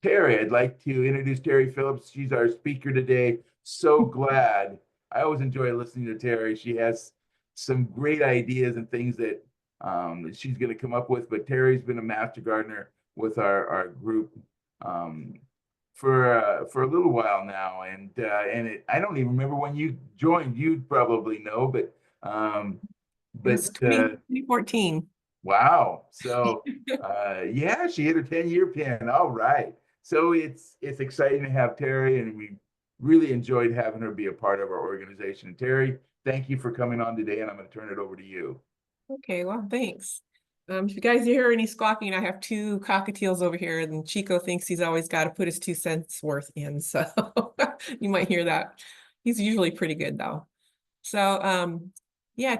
Terrie. I'd like to introduce Terrie Phillips. She's our speaker today. So glad. I always enjoy listening to Terrie. She has some great ideas and things that she's going to come up with. But Terrie's been a master gardener with our group um, for a little while now, I don't even remember when you joined. You'd probably know, but It was 2014. wow. So yeah, she hit her 10-year pin. All right. So it's exciting to have Terrie, and we really enjoyed having her be a part of our organization. Terrie, thank you for coming on today, and I'm going to turn it over to you. Okay, well, thanks. If you guys hear any squawking, I have two cockatiels over here, and Chico thinks he's always got to put his 2 cents worth in. So you might hear that. He's usually pretty good though. So yeah,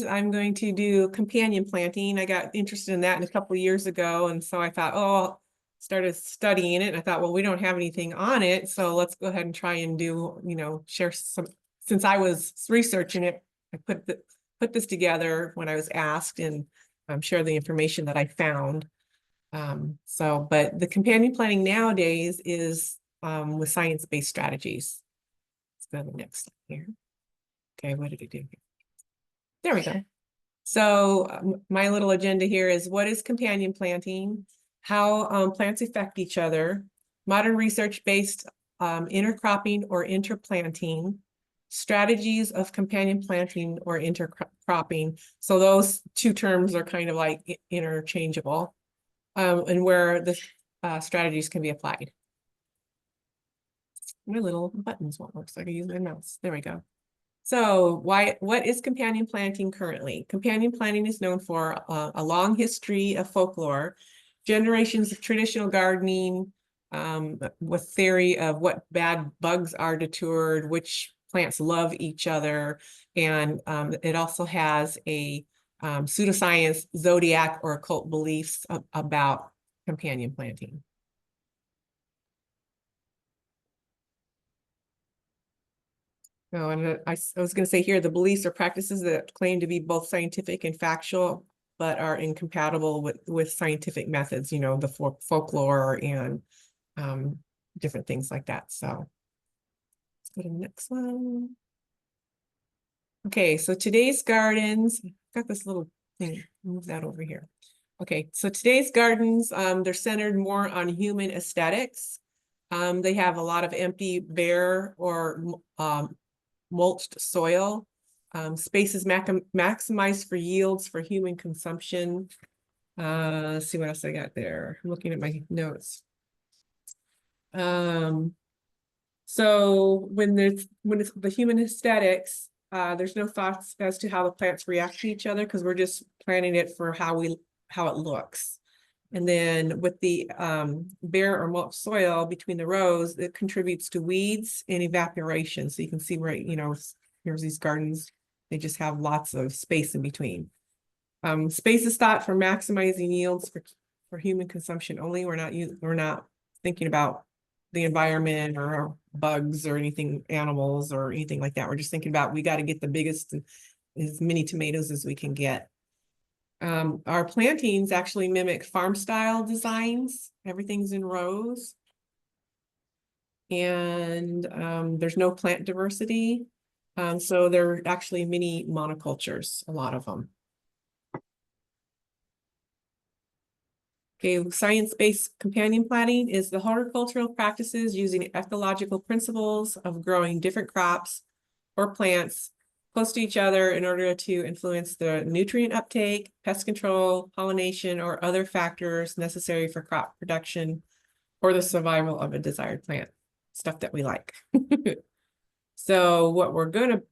I'm going to do companion planting. I got interested in that a couple of years ago. And so I thought, oh, started studying it. And I thought, well, we don't have anything on it. So let's go ahead and try and do, share some, since I was researching it, I put this together when I was asked and share the information that I found. But the companion planting nowadays is with science-based strategies. Let's go to the next slide here. Okay, what did it do? There we go. So my little agenda here is what is companion planting, how plants affect each other, modern research-based intercropping or interplanting, strategies of companion planting or intercropping. So those two terms are kind of like interchangeable, and where the strategies can be applied. My little buttons won't work, so I can use my mouse. There we go. So what is companion planting currently? Companion planting is known for a long history of folklore, generations of traditional gardening, with theory of what bad bugs are deterred, which plants love each other, and it also has a pseudoscience, zodiac, or occult beliefs about companion planting. Oh, and I was going to say here, the beliefs or practices that claim to be both scientific and factual, but are incompatible with scientific methods, the folklore and different things like that. So let's go to the next one. Okay, so today's gardens, got this little thing, move that over here. Okay, so today's gardens, they're centered more on human aesthetics. They have a lot of empty, bare, or mulched soil. Space is maximized for yields for human consumption. Let's see what else I got there. I'm looking at my notes. So when it's the human aesthetics, there's no thoughts as to how the plants react to each other because we're just planting it for how it looks. And then with the bare or mulch soil between the rows, it contributes to weeds and evaporation. So you can see right, here's these gardens. They just have lots of space in between. Space is thought for maximizing yields for human consumption only. We're not thinking about the environment or bugs or anything, animals or anything like that. We're just thinking about we got to get the biggest, as many tomatoes as we can get. Our plantings actually mimic farm style designs. Everything's in rows. And there's no plant diversity. So there are actually many monocultures, a lot of them. Okay, science-based companion planting is the horticultural practices using ecological principles of growing different crops or plants close to each other in order to influence the nutrient uptake, pest control, pollination, or other factors necessary for crop production or the survival of a desired plant, stuff that we like. So what we're going to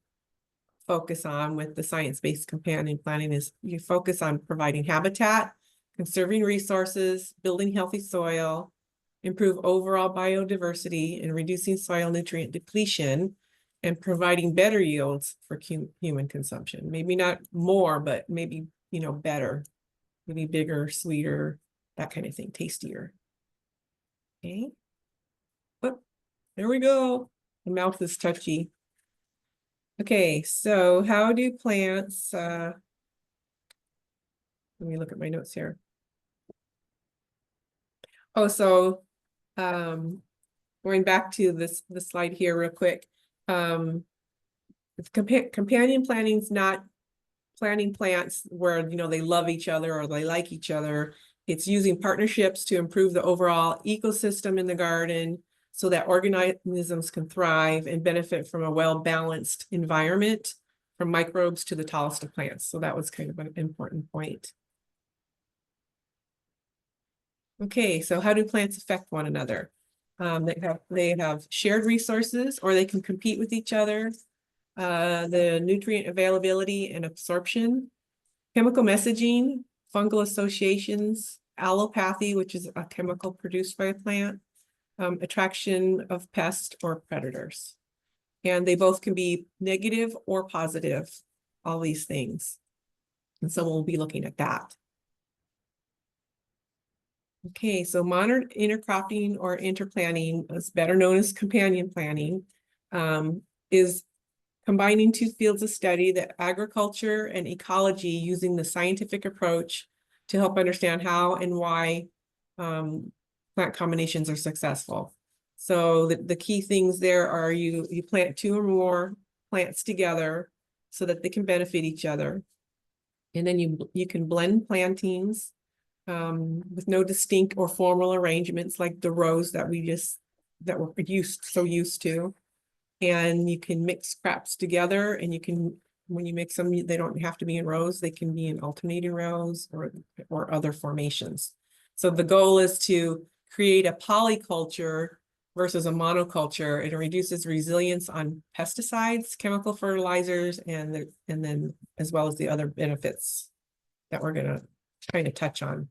focus on with the science-based companion planting is you focus on providing habitat, conserving resources, building healthy soil, improve overall biodiversity, and reducing soil nutrient depletion, and providing better yields for human consumption. Maybe not more, but maybe, better, maybe bigger, sweeter, that kind of thing, tastier. Okay. Oh, there we go. The mouth is touchy. Okay, so how do plants, let me look at my notes here. Oh, so Going back to this slide here real quick. Companion planting is not planting plants where they love each other or they like each other. It's using partnerships to improve the overall ecosystem in the garden so that organisms can thrive and benefit from a well-balanced environment, from microbes to the tallest of plants. So that was kind of an important point. Okay, so how do plants affect one another? They have shared resources, or they can compete with each other. The nutrient availability and absorption, chemical messaging, fungal associations, allopathy, which is a chemical produced by a plant, attraction of pests or predators. And they both can be negative or positive, all these things. And so we'll be looking at that. Okay, so modern intercropping or interplanting, is better known as companion planting, is combining two fields of study, the agriculture and ecology, using the scientific approach to help understand how and why plant combinations are successful. So the key things there are you plant two or more plants together so that they can benefit each other. And then you can blend plantings with no distinct or formal arrangements like the rows that we're used to. And you can mix crops together, and when you mix them, they don't have to be in rows, they can be in alternating rows or other formations. So the goal is to create a polyculture versus a monoculture. It reduces resilience on pesticides, chemical fertilizers, and then as well as the other benefits that we're gonna try to touch on.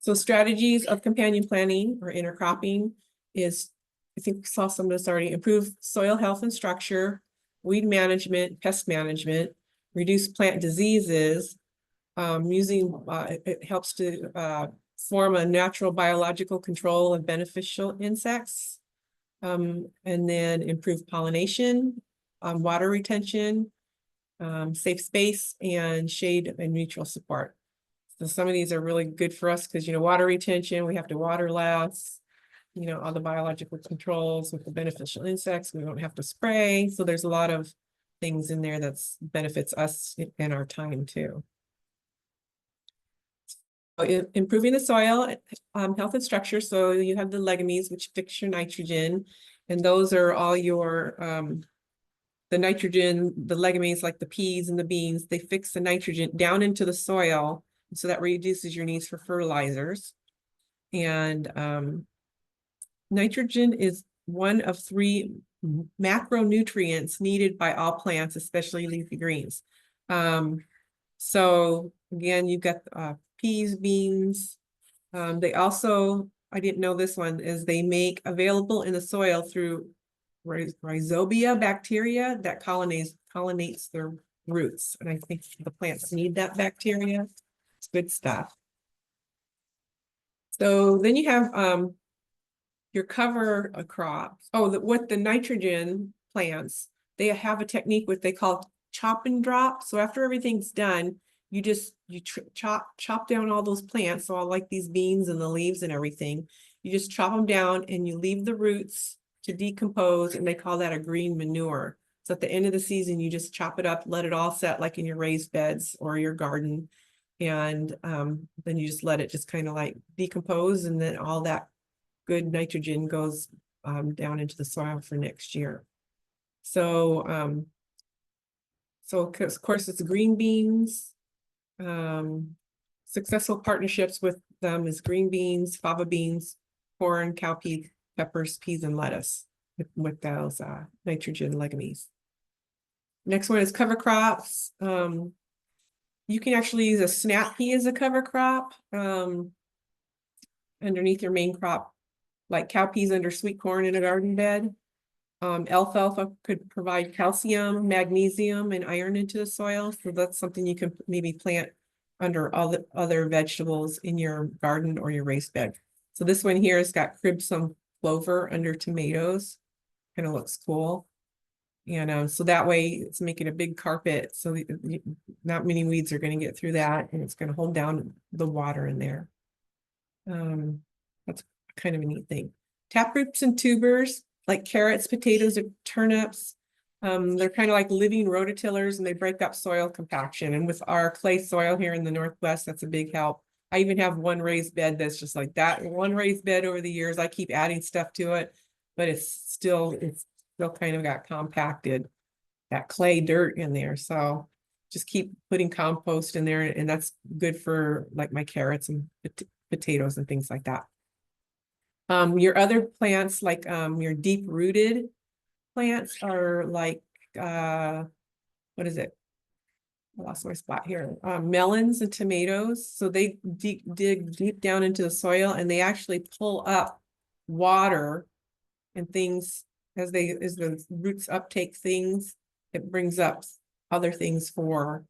So strategies of companion planting or intercropping is, I think we saw some of this already, improve soil health and structure, weed management, pest management, reduce plant diseases, it helps to form a natural biological control of beneficial insects, and then improve pollination, water retention, safe space, and shade and neutral support. So some of these are really good for us because, water retention, we have to water less, all the biological controls with the beneficial insects, we don't have to spray. So there's a lot of things in there that benefits us in our time too. Improving the soil health and structure. So you have the legumes, which fix your nitrogen, and those are all your the nitrogen, the legumes like the peas and the beans, they fix the nitrogen down into the soil. So that reduces your needs for fertilizers. And nitrogen is one of 3 macronutrients needed by all plants, especially leafy greens. So again, you've got peas, beans. They also, I didn't know this one, is they make available in the soil through rhizobia bacteria that pollinates their roots. And I think the plants need that bacteria. It's good stuff. So then you have your cover crops. Oh, what the nitrogen plants, they have a technique what they call chop and drop. So after everything's done, you chop down all those plants. So I like these beans and the leaves and everything. You just chop them down and you leave the roots to decompose, and they call that a green manure. So at the end of the season, you just chop it up, let it all set like in your raised beds or your garden. And then you just let it just kind of like decompose, and then all that good nitrogen goes down into the soil for next year. So, of course, it's green beans. Successful partnerships with them is green beans, fava beans, corn, cowpea, peppers, peas, and lettuce with those nitrogen legumes. Next one is cover crops. You can actually use a snap pea as a cover crop underneath your main crop, like cowpeas under sweet corn in a garden bed. Alfalfa could provide calcium, magnesium, and iron into the soil. So that's something you can maybe plant under all the other vegetables in your garden or your raised bed. So this one here has got crimson clover under tomatoes. Kind of looks cool. And so that way it's making a big carpet. So not many weeds are going to get through that, and it's going to hold down the water in there. That's kind of a neat thing. Taproots and tubers, like carrots, potatoes, or turnips. They're kind of like living rototillers, and they break up soil compaction. And with our clay soil here in the Northwest, that's a big help. I even have one raised bed that's just like that. One raised bed over the years, I keep adding stuff to it, but it's still kind of got compacted, that clay dirt in there. So just keep putting compost in there, and that's good for like my carrots and potatoes and things like that. Your other plants, like your deep rooted plants, are like what is it? I lost my spot here. Melons and tomatoes. So they dig deep down into the soil, and they actually pull up water and things as the roots uptake things. It brings up other things for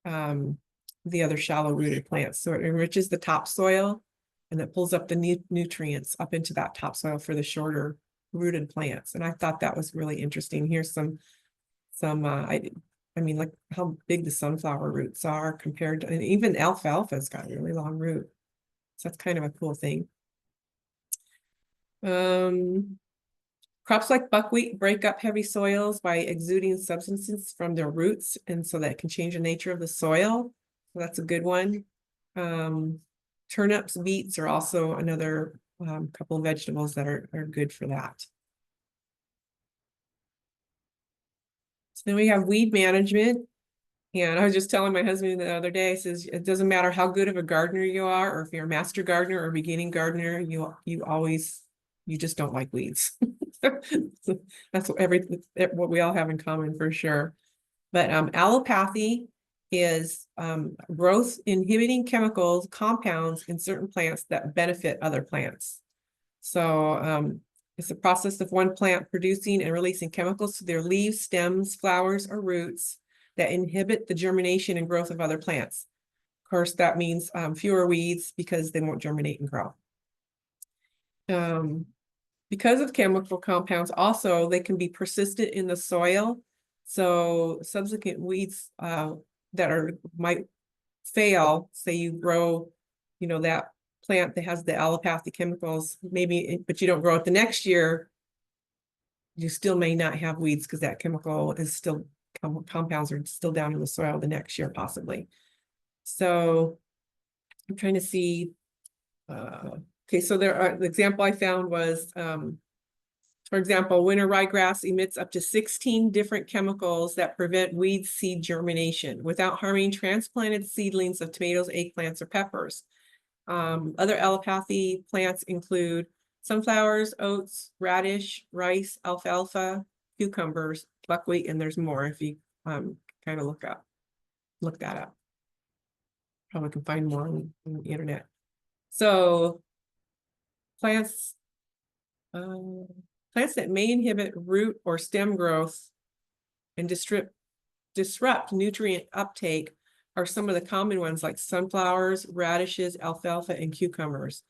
the other shallow rooted plants. So it enriches the topsoil, and it pulls up the nutrients up into that topsoil for the shorter rooted plants. And I thought that was really interesting. Here's some I mean, like how big the sunflower roots are compared to, and even alfalfa's got a really long root. So that's kind of a cool thing. Crops like buckwheat break up heavy soils by exuding substances from their roots, and so that can change the nature of the soil. So that's a good one. Turnips, beets are also another couple of vegetables that are good for that. So then we have weed management. And I was just telling my husband the other day, I says, it doesn't matter how good of a gardener you are, or if you're a master gardener or a beginning gardener, you just don't like weeds. That's what we all have in common for sure. But allopathy is growth inhibiting chemicals, compounds in certain plants that benefit other plants. So it's the process of one plant producing and releasing chemicals to their leaves, stems, flowers, or roots that inhibit the germination and growth of other plants. Of course, that means fewer weeds because they won't germinate and grow. Because of chemical compounds, also, they can be persistent in the soil. So subsequent weeds that might fail, say you grow, that plant that has the allopathic chemicals, maybe, but you don't grow it the next year, you still may not have weeds because that chemical is still, compounds are still down in the soil the next year, possibly. So I'm trying to see, okay, so the example I found was, for example, winter ryegrass emits up to 16 different chemicals that prevent weed seed germination without harming transplanted seedlings of tomatoes, eggplants, or peppers. Other allopathy plants include sunflowers, oats, radish, rice, alfalfa, cucumbers, buckwheat, and there's more if you kind of look that up. Probably can find more on the internet. So plants that may inhibit root or stem growth and disrupt nutrient uptake are some of the common ones, like sunflowers, radishes, alfalfa, and cucumbers.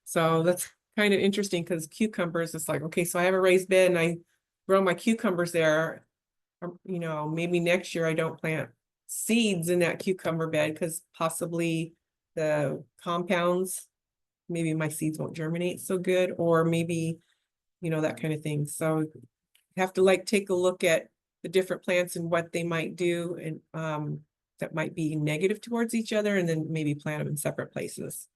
So that's kind of interesting because cucumbers, it's like, okay, so I have a raised bed and I grow my cucumbers there. Maybe next year I don't plant seeds in that cucumber bed because possibly the compounds, maybe my seeds won't germinate so good, or maybe, that kind of thing. So you have to take a look at the different plants and what they might do, and that might be negative towards each other, and then maybe plant them in separate places.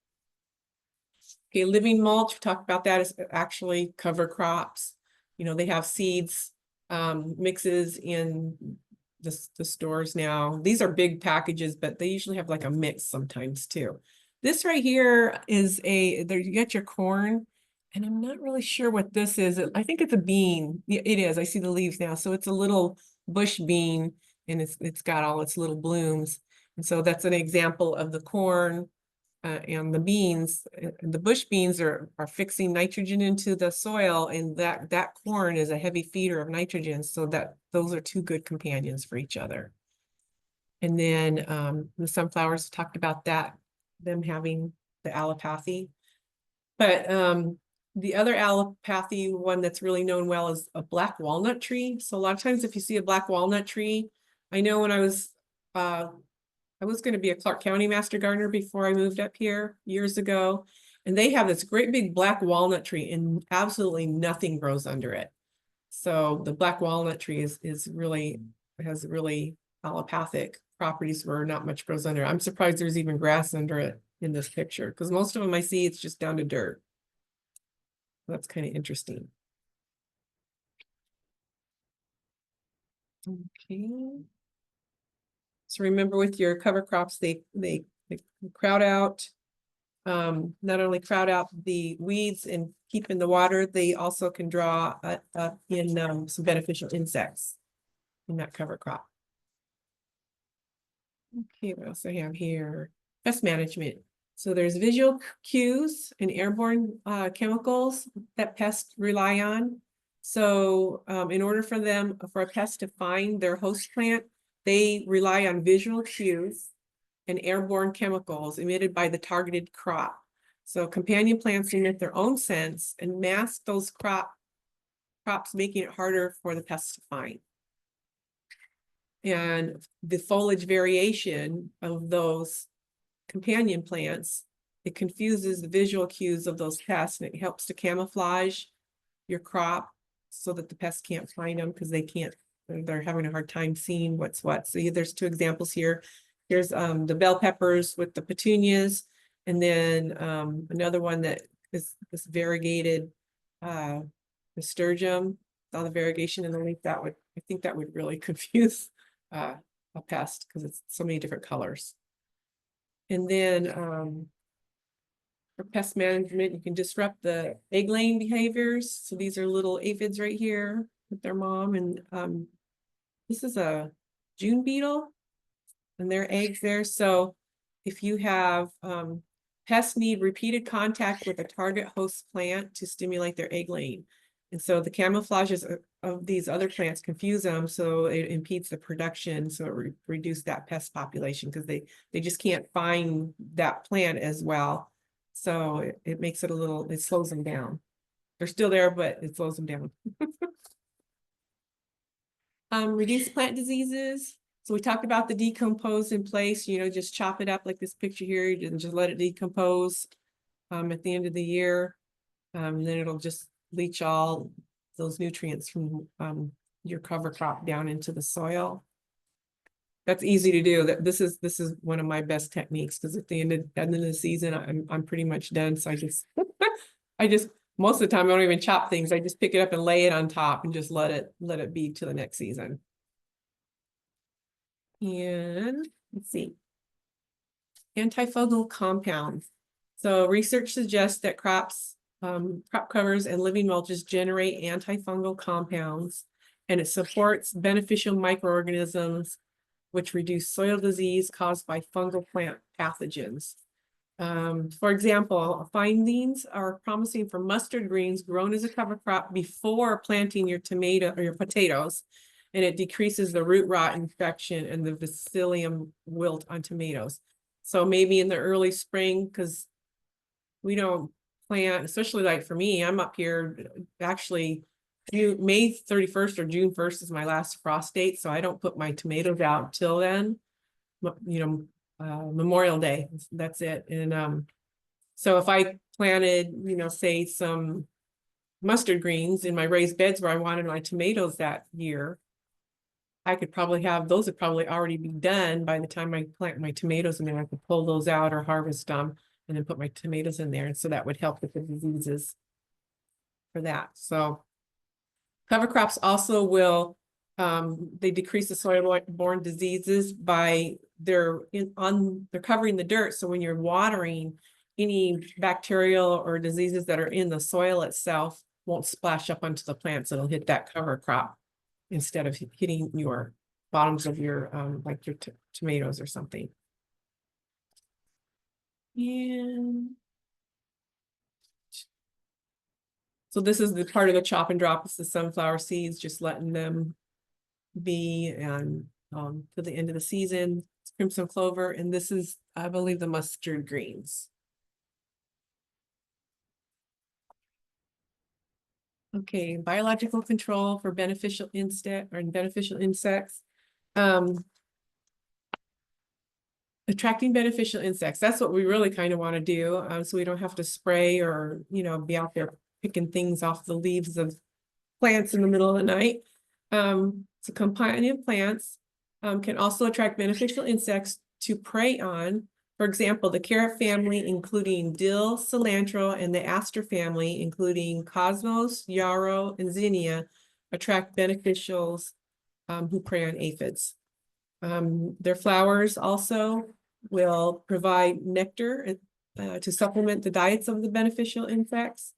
Okay, living mulch, we talked about that, is actually cover crops. They have seeds, mixes in the stores now. These are big packages, but they usually have like a mix sometimes too. This right here is there you get your corn, and I'm not really sure what this is. I think it's a bean. Yeah, it is. I see the leaves now. So it's a little bush bean, and it's got all its little blooms. And so that's an example of the corn and the beans. The bush beans are fixing nitrogen into the soil, and that corn is a heavy feeder of nitrogen. So those are two good companions for each other. And then the sunflowers, talked about that, them having the allopathy. But The other allopathy one that's really known well is a black walnut tree. So a lot of times if you see a black walnut tree, I know when I was going to be a Clark County Master Gardener before I moved up here years ago. And they have this great big black walnut tree and absolutely nothing grows under it. So the black walnut tree has really allopathic properties where not much grows under. I'm surprised there's even grass under it in this picture, because most of them I see it's just down to dirt. That's kind of interesting. Okay. So remember with your cover crops, they crowd out, not only crowd out the weeds and keep in the water, they also can draw in some beneficial insects in that cover crop. Okay, what else I have here? Pest management. So there's visual cues and airborne chemicals that pests rely on. So in order for a pest to find their host plant, they rely on visual cues and airborne chemicals emitted by the targeted crop. So companion plants emit their own scents and mask those crops, making it harder for the pests to find. And the foliage variation of those companion plants, it confuses the visual cues of those pests, and it helps to camouflage your crop so that the pests can't find them, because they're having a hard time seeing what's what. So there's two examples here. Here's the bell peppers with the petunias, and then another one that is this variegated nasturtium, all the variegation in the leaf. I think that would really confuse a pest, because it's so many different colors. And then for pest management, you can disrupt the egg laying behaviors. So these are little aphids right here with their mom. And this is a June beetle and their eggs there. So if you have pests need repeated contact with a target host plant to stimulate their egg laying. And so the camouflages of these other plants confuse them, so it impedes the production, so it reduces that pest population, because they just can't find that plant as well. So it makes it it slows them down. They're still there, but it slows them down. Reduce plant diseases. So we talked about the decompose in place, just chop it up like this picture here and just let it decompose at the end of the year. And then it'll just leach all those nutrients from your cover crop down into the soil. That's easy to do. This is one of my best techniques, because at the end of the season, I'm pretty much done. So I just most of the time I don't even chop things. I just pick it up and lay it on top and just let it be to the next season. And let's see. Antifungal compounds. So research suggests that crop covers and living mulches generate antifungal compounds, and it supports beneficial microorganisms which reduce soil disease caused by fungal plant pathogens. For example, findings are promising for mustard greens grown as a cover crop before planting your tomato or your potatoes, and it decreases the root rot infection and the Bacillium wilt on tomatoes. So maybe in the early spring, because we don't plant, especially like for me, I'm up here actually May 31st or June 1st is my last frost date. So I don't put my tomatoes out till then, Memorial Day, that's it. And so if I planted, say some mustard greens in my raised beds where I wanted my tomatoes that year, I could probably have, those would probably already be done by the time I plant my tomatoes, and then I could pull those out or harvest them and then put my tomatoes in there. And so that would help with the diseases for that. So cover crops also will, they decrease the soil-borne diseases by they're covering the dirt. So when you're watering, any bacterial or diseases that are in the soil itself won't splash up onto the plants. It'll hit that cover crop instead of hitting your bottoms of your like your tomatoes or something. And so this is the part of the chop and drop. It's the sunflower seeds, just letting them be, and to the end of the season. It's crimson clover, and this is, I believe, the mustard greens. Okay, biological control for beneficial insects. Attracting beneficial insects. That's what we really kind of want to do. So we don't have to spray or, be out there picking things off the leaves of plants in the middle of the night. So companion plants can also attract beneficial insects to prey on. For example, the carrot family, including dill, cilantro, and the aster family, including cosmos, yarrow, and zinnia, attract beneficials who prey on aphids. Their flowers also will provide nectar to supplement the diets of the beneficial insects.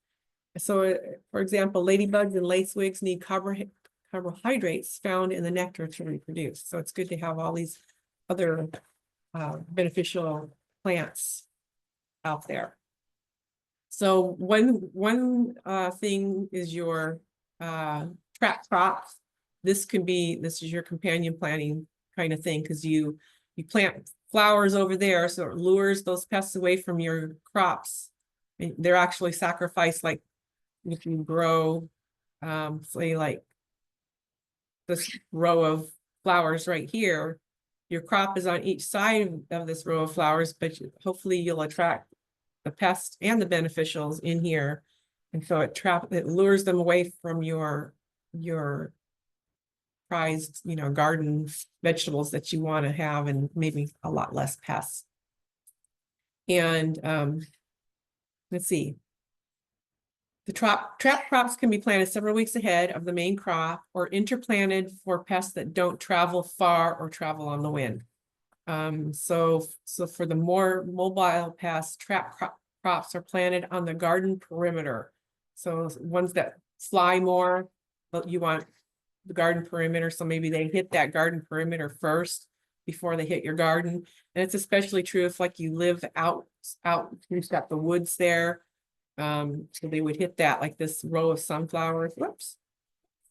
So, for example, ladybugs and lacewings need carbohydrates found in the nectar to reproduce. So it's good to have all these other beneficial plants out there. So one thing is your trap crops. This is your companion planting kind of thing, because you plant flowers over there, so it lures those pests away from your crops. And they're actually sacrificed, like if you grow, say like this row of flowers right here, your crop is on each side of this row of flowers, but hopefully you'll attract the pests and the beneficials in here. And so it lures them away from your prized, garden vegetables that you want to have, and maybe a lot less pests. And let's see. The trap crops can be planted several weeks ahead of the main crop or interplanted for pests that don't travel far or travel on the wind. So for the more mobile pests, crops are planted on the garden perimeter. So ones that fly more, but you want the garden perimeter, so maybe they hit that garden perimeter first before they hit your garden. And it's especially true if like you live out, you've got the woods there. So they would hit that, like this row of sunflowers. Whoops,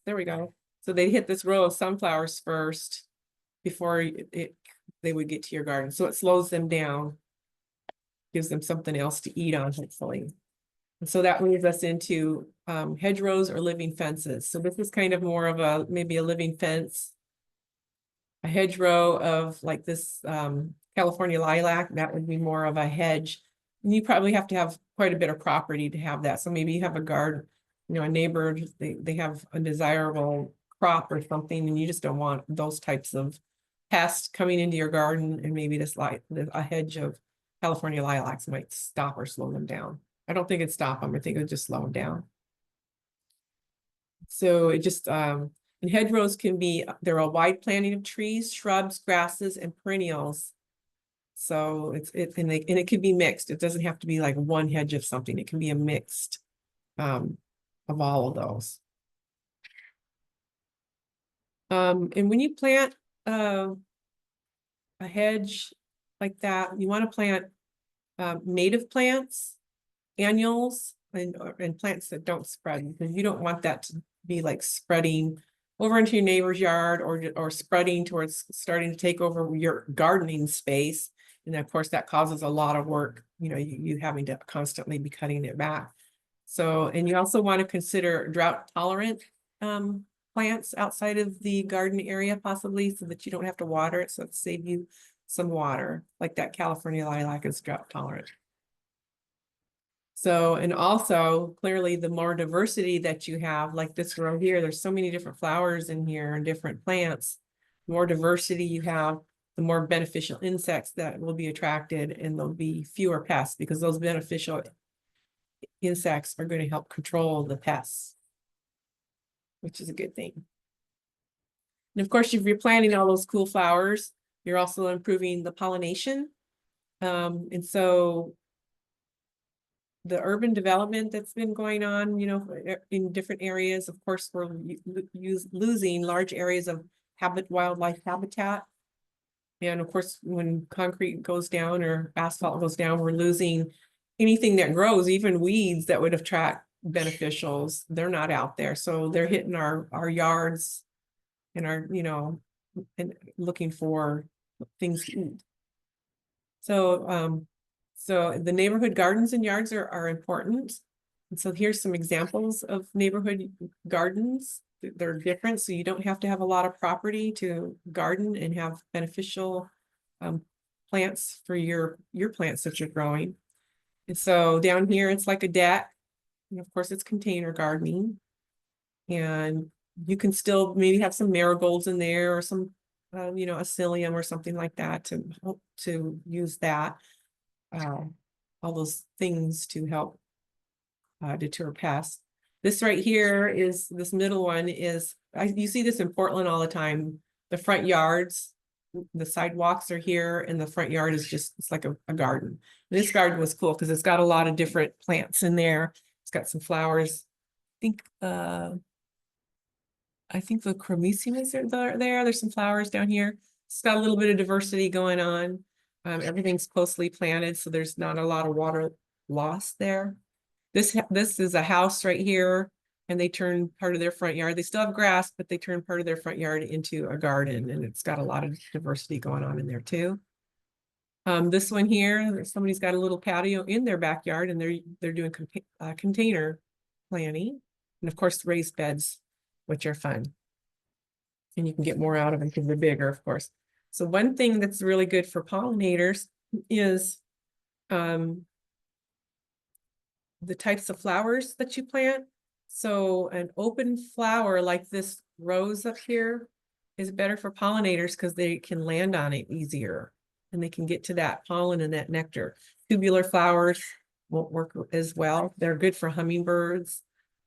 there we go. So they hit this row of sunflowers first before they would get to your garden. So it slows them down, gives them something else to eat on, hopefully. And so that leads us into hedgerows or living fences. So this is kind of more of maybe a living fence. A hedgerow of like this California lilac, that would be more of a hedge. And you probably have to have quite a bit of property to have that. So maybe you have a garden, a neighbor, they have a desirable crop or something, and you just don't want those types of pests coming into your garden, and maybe a hedge of California lilacs might stop or slow them down. I don't think it'd stop them. I think it would just slow them down. So it just, and hedgerows they're a wide planting of trees, shrubs, grasses, and perennials. So and it can be mixed. It doesn't have to be like one hedge of something. It can be a mixed of all of those. And when you plant a hedge like that, you want to plant native plants, annuals, and plants that don't spread, because you don't want that to be like spreading over into your neighbor's yard or spreading towards starting to take over your gardening space. And of course that causes a lot of work, you having to constantly be cutting it back. So, and you also want to consider drought tolerant plants outside of the garden area, possibly, so that you don't have to water it. So it save you some water, like that California lilac is drought tolerant. So, and also clearly the more diversity that you have, like this row here, there's so many different flowers in here and different plants. The more diversity you have, the more beneficial insects that will be attracted, and there'll be fewer pests, because those beneficial insects are going to help control the pests, which is a good thing. And of course, if you're planting all those cool flowers, you're also improving the pollination. And so the urban development that's been going on, in different areas, of course, we're losing large areas of wildlife habitat. And of course, when concrete goes down or asphalt goes down, we're losing anything that grows, even weeds that would attract beneficials. They're not out there. So they're hitting our yards and and looking for things to eat. So, so the neighborhood gardens and yards are important. And so here's some examples of neighborhood gardens. They're different, so you don't have to have a lot of property to garden and have beneficial plants for your plants that you're growing. And so down here, it's like a deck. And of course, it's container gardening. And you can still maybe have some marigolds in there or some, you know, a psyllium or something like that to use that. All those things to help deter pests. This right here is, this middle one is, you see this in Portland all the time. The front yards, the sidewalks are here and the front yard is just, it's like a garden. And this garden was cool because it's got a lot of different plants in there. It's got some flowers. I think the chromissimas are there. There's some flowers down here. It's got a little bit of diversity going on. Everything's closely planted, so there's not a lot of water loss there. This is a house right here, and they turn part of their front yard. They still have grass, but they turn part of their front yard into a garden, and it's got a lot of diversity going on in there too. This one here, somebody's got a little patio in their backyard, and they're doing container planting, and of course raised beds, which are fun. And you can get more out of them because they're bigger, of course. So one thing that's really good for pollinators is the types of flowers that you plant. So an open flower like this rose up here is better for pollinators because they can land on it easier and they can get to that pollen and that nectar. Tubular flowers won't work as well. They're good for hummingbirds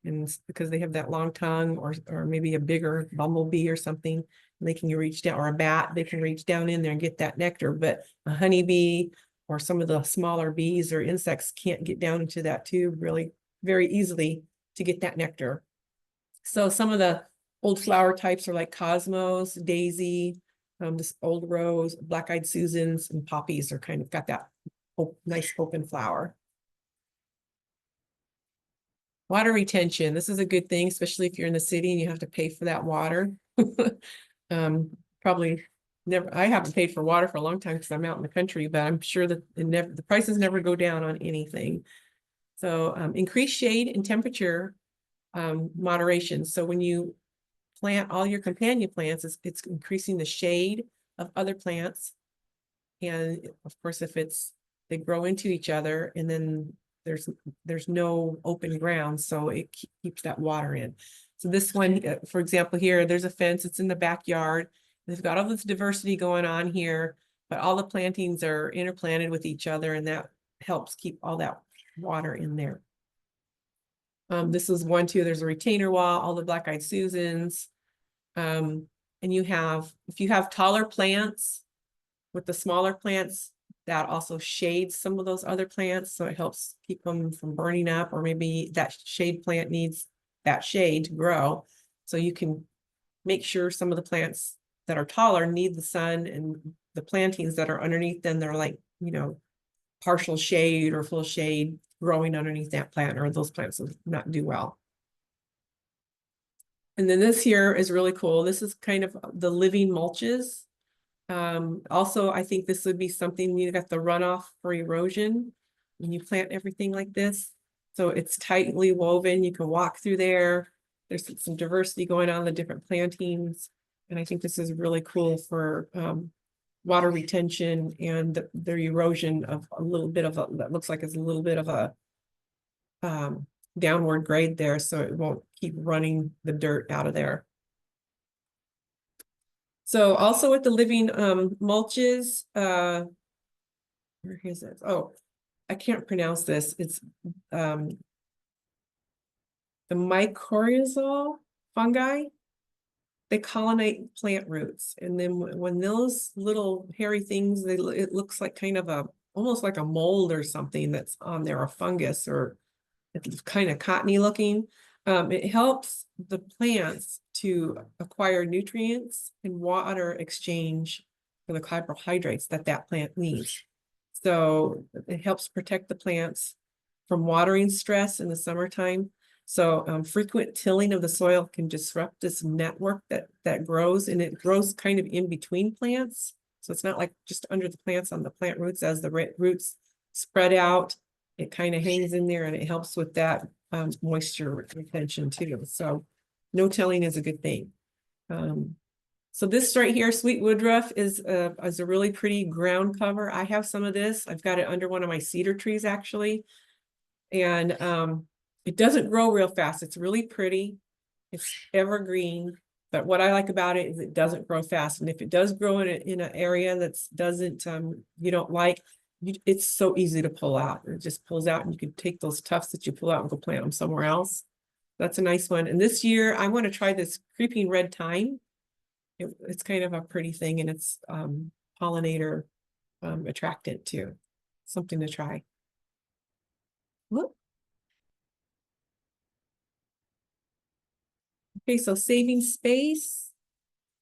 and because they have that long tongue, or maybe a bigger bumblebee or something. They can reach down, or a bat, they can reach down in there and get that nectar. But a honeybee or some of the smaller bees or insects can't get down into that tube really very easily to get that nectar. So some of the old flower types are like cosmos, daisy, this old rose, black-eyed Susans, and poppies are kind of got that nice open flower. Water retention. This is a good thing, especially if you're in the city and you have to pay for that water. Probably never, I haven't paid for water for a long time because I'm out in the country, but I'm sure that the prices never go down on anything. So increase shade and temperature moderation. So when you plant all your companion plants, it's increasing the shade of other plants. And of course, if they grow into each other, and then there's no open ground, so it keeps that water in. So this one, for example, here, there's a fence, it's in the backyard. They've got all this diversity going on here, but all the plantings are interplanted with each other, and that helps keep all that water in there. This is one too, there's a retainer wall, all the black-eyed Susans. And if you have taller plants with the smaller plants, that also shades some of those other plants, so it helps keep them from burning up, or maybe that shade plant needs that shade to grow. So you can make sure some of the plants that are taller need the sun, and the plantings that are underneath them, they're like, you know, partial shade or full shade growing underneath that plant, or those plants will not do well. And then this here is really cool. This is kind of the living mulches. Also, I think this would be something, you got the runoff for erosion when you plant everything like this. So it's tightly woven, you can walk through there. There's some diversity going on in the different plantings. And I think this is really cool for water retention and the erosion of a little bit of that looks like it's a little bit of a downward grade there, so it won't keep running the dirt out of there. So also with the living mulches, where is it? Oh, I can't pronounce this. It's the mycorrhizal fungi. They colonate plant roots, and then when those little hairy things, it looks like kind of almost like a mold or something that's on there, a fungus, or it's kind of cottony looking. It helps the plants to acquire nutrients and water exchange for the carbohydrates that plant needs. So it helps protect the plants from watering stress in the summertime. So frequent tilling of the soil can disrupt this network that grows, and it grows kind of in between plants. So it's not like just under the plants on the plant roots. As the roots spread out, it kind of hangs in there and it helps with that moisture retention too. So no tilling is a good thing. So this right here, sweet woodruff, is a really pretty ground cover. I have some of this. I've got it under one of my cedar trees actually. And it doesn't grow real fast. It's really pretty. It's evergreen. But what I like about it is it doesn't grow fast. And if it does grow in an area that's doesn't you don't like, it's so easy to pull out. It just pulls out and you can take those tufts that you pull out and go plant them somewhere else. That's a nice one. And this year I want to try this creeping red thyme. It's kind of a pretty thing, and it's pollinator attractant too. Something to try. Whoop. Okay, so saving space.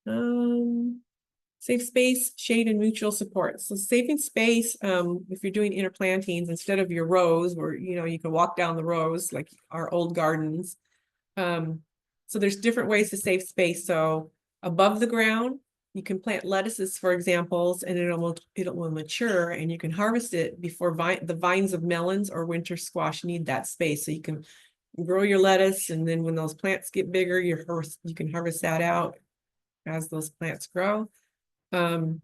Save space, shade, and mutual support. So saving space, if you're doing interplantings, instead of your rows where, you know, you can walk down the rows like our old gardens. So there's different ways to save space. So above the ground, you can plant lettuces, for examples, and it will mature and you can harvest it before the vines of melons or winter squash need that space. So you can grow your lettuce, and then when those plants get bigger, you can harvest that out as those plants grow. You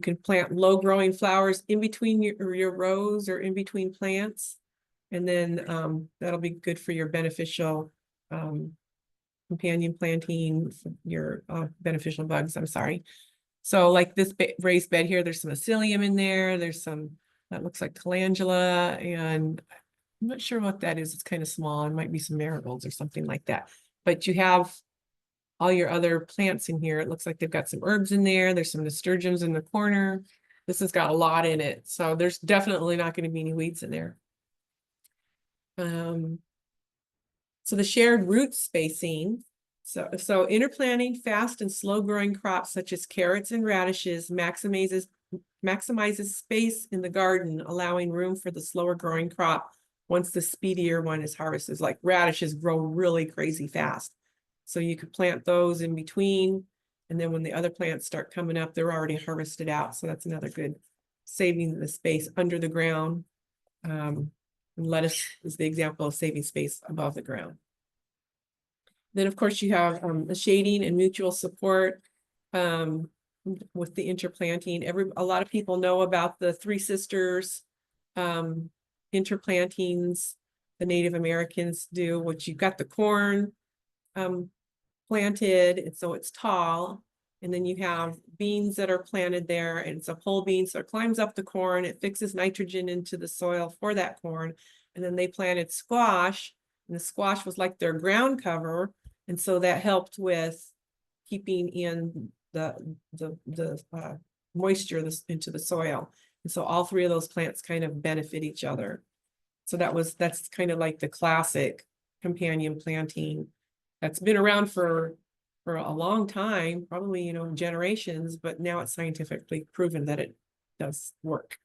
can plant low growing flowers in between your rows or in between plants. And then that'll be good for your beneficial companion planting, your beneficial bugs, I'm sorry. So like this raised bed here, there's some psyllium in there. There's some, that looks like calendula, and I'm not sure what that is. It's kind of small. It might be some marigolds or something like that. But you have all your other plants in here. It looks like they've got some herbs in there. There's some nasturtiums in the corner. This has got a lot in it. So there's definitely not going to be any weeds in there. So the shared root spacing. So interplanting fast and slow growing crops such as carrots and radishes maximizes space in the garden, allowing room for the slower growing crop once the speedier one is harvested. Like radishes grow really crazy fast. So you could plant those in between, and then when the other plants start coming up, they're already harvested out. So that's another good saving the space under the ground. And lettuce is the example of saving space above the ground. Then, of course, you have the shading and mutual support with the interplanting. A lot of people know about the Three Sisters interplantings. The Native Americans do, which you've got the corn planted, and so it's tall. And then you have beans that are planted there, and it's a pole bean, so it climbs up the corn, it fixes nitrogen into the soil for that corn. And then they planted squash, and the squash was like their ground cover, and so that helped with keeping in the moisture into the soil. And so all three of those plants kind of benefit each other. So that's kind of like the classic companion planting that's been around for a long time, probably, you know, generations, but now it's scientifically proven that it does work.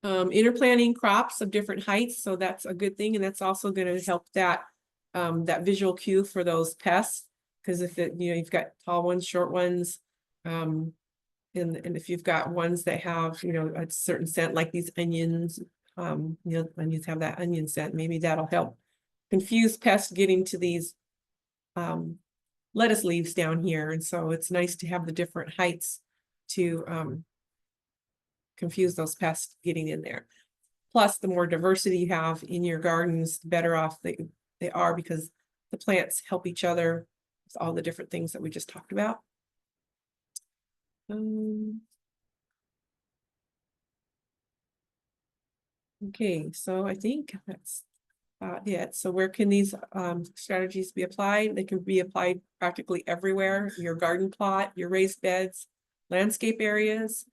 Interplanting crops of different heights, so that's a good thing, and that's also going to help that that visual cue for those pests, because if you've got tall ones, short ones, and if you've got ones that have, you know, a certain scent, like these onions, onions have that onion scent, maybe that'll help confuse pests getting to these lettuce leaves down here. And so it's nice to have the different heights to confuse those pests getting in there. Plus, the more diversity you have in your gardens, the better off they are, because the plants help each other with all the different things that we just talked about. Okay, so I think that's it. So where can these strategies be applied? They can be applied practically everywhere: your garden plot, your raised beds, landscape areas,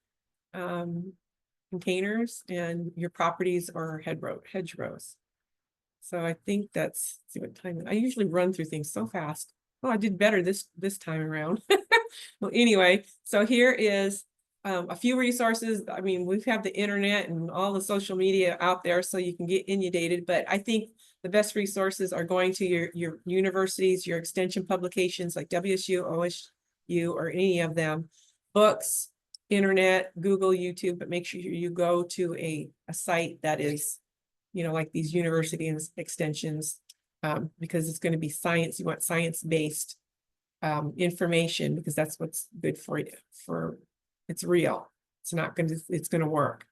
containers, and your properties or hedgerows. So I think let's see what time. I usually run through things so fast. Oh, I did better this time around. Well, anyway, so here is a few resources. I mean, we've had the internet and all the social media out there, so you can get inundated, but I think the best resources are going to your universities, your extension publications like WSU, OSU, or any of them, books, internet, Google, YouTube, but make sure you go to a site that is, you know, like these university extensions, because it's going to be science. You want science-based information, because that's what's good for you. It's real. It's not going to, it's going to work.